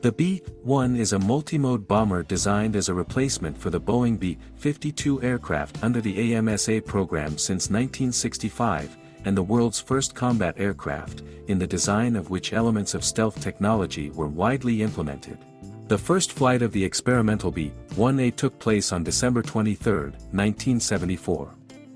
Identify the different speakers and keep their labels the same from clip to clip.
Speaker 1: The B-1 is a multi-mode bomber designed as a replacement for the Boeing B-52 aircraft under the AMSA program since 1965, and the world's first combat aircraft, in the design of which elements of stealth technology were widely implemented. The first flight of the experimental B-1A took place on December 23, 1974.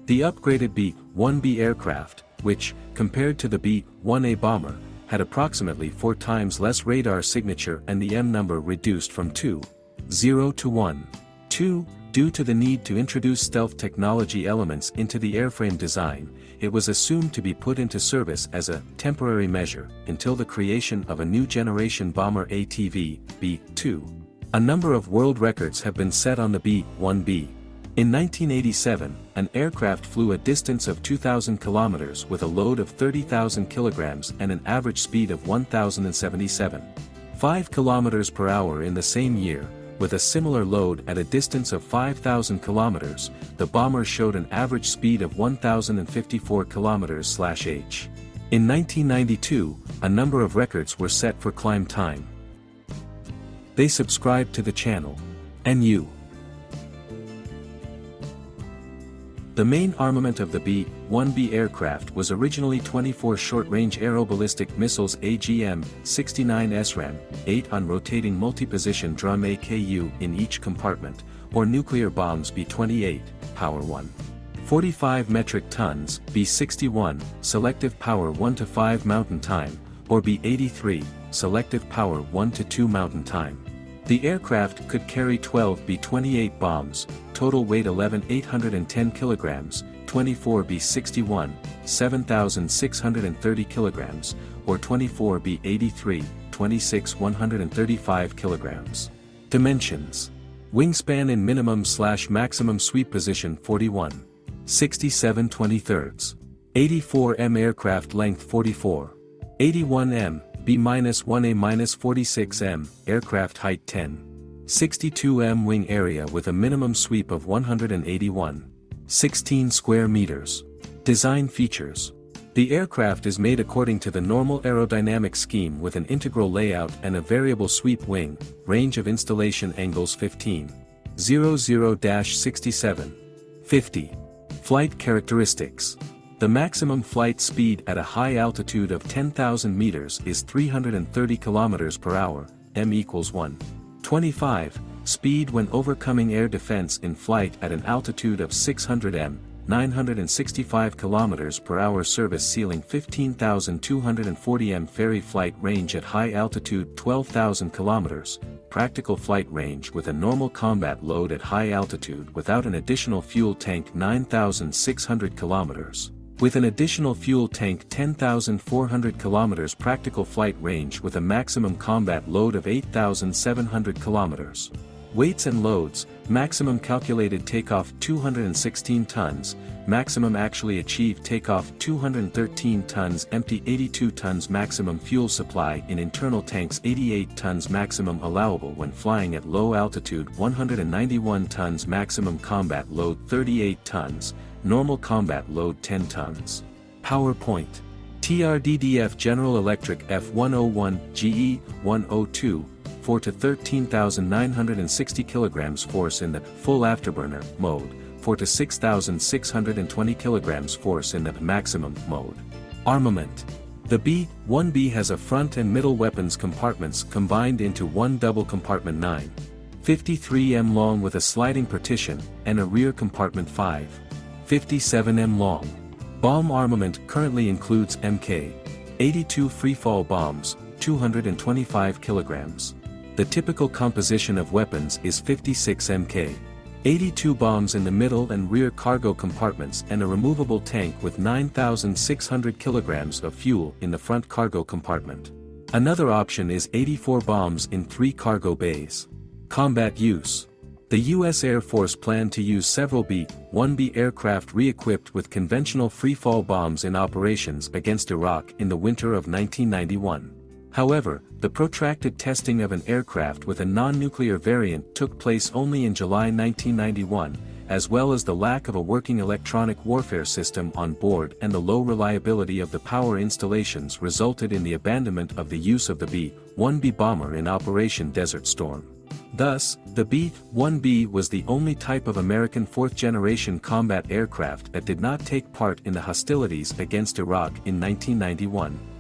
Speaker 1: The upgraded B-1B aircraft, which, compared to the B-1A bomber, had approximately 4 times less radar signature and the M number reduced from 2.0 to 1.2, due to the need to introduce stealth technology elements into the airframe design, it was assumed to be put into service as a temporary measure until the creation of a new generation bomber ATV, B-2. A number of world records have been set on the B-1B. In 1987, an aircraft flew a distance of 2,000 kilometers with a load of 30,000 kilograms and an average speed of 1,077.5 kilometers per hour. In the same year, with a similar load at a distance of 5,000 kilometers, the bomber showed an average speed of 1,054 kilometers/h. In 1992, a number of records were set for climb time. They subscribed to the channel. NU. The main armament of the B-1B aircraft was originally 24 short-range aeroballistic missiles AGM-69 SRAM, 8 on rotating multi-position drum AKU in each compartment, or nuclear bombs B-28, power 1. 45 metric tons, B-61, selective power 1 to 5 mountain time, or B-83, selective power 1 to 2 mountain time. The aircraft could carry 12 B-28 bombs, total weight 11,810 kilograms, 24 B-61, 7,630 kilograms, or 24 B-83, 26,135 kilograms. Dimensions. Wingspan in minimum/maximum sweep position 41. 67 23rds. 84 m aircraft length 44. 81 m. B-1A-46 m, aircraft height 10. 62 m wing area with a minimum sweep of 181.16 square meters. Design features. The aircraft is made according to the normal aerodynamic scheme with an integral layout and a variable sweep wing, range of installation angles 15.00-67. 50. Flight characteristics. The maximum flight speed at a high altitude of 10,000 meters is 330 kilometers per hour, m equals 1.25, speed when overcoming air defense in flight at an altitude of 600 m, 965 kilometers per hour service ceiling 15,240 m ferry flight range at high altitude 12,000 kilometers, practical flight range with a normal combat load at high altitude without an additional fuel tank 9,600 kilometers. With an additional fuel tank 10,400 kilometers practical flight range with a maximum combat load of 8,700 kilometers. Weights and loads, maximum calculated takeoff 216 tons, maximum actually achieved takeoff 213 tons empty 82 tons maximum fuel supply in internal tanks 88 tons maximum allowable when flying at low altitude 191 tons maximum combat load 38 tons, normal combat load 10 tons. PowerPoint. TRDDF General Electric F101 GE 102, 4 to 13,960 kilograms force in the full afterburner mode, 4 to 6,620 kilograms force in the maximum mode. Armament. The B-1B has a front and middle weapons compartments combined into one double compartment 9.53 m long with a sliding partition, and a rear compartment 5.57 m long. Bomb armament currently includes Mk. 82 freefall bombs, 225 kilograms. The typical composition of weapons is 56 Mk. 82 bombs in the middle and rear cargo compartments and a removable tank with 9,600 kilograms of fuel in the front cargo compartment. Another option is 84 bombs in 3 cargo bays. Combat use. The U.S. Air Force planned to use several B-1B aircraft re-equipped with conventional freefall bombs in operations against Iraq in the winter of 1991. However, the protracted testing of an aircraft with a non-nuclear variant took place only in July 1991, as well as the lack of a working electronic warfare system on board and the low reliability of the power installations resulted in the abandonment of the use of the B-1B bomber in Operation Desert Storm. Thus, the B-1B was the only type of American fourth-generation combat aircraft that did not take part in the hostilities against Iraq in 1991.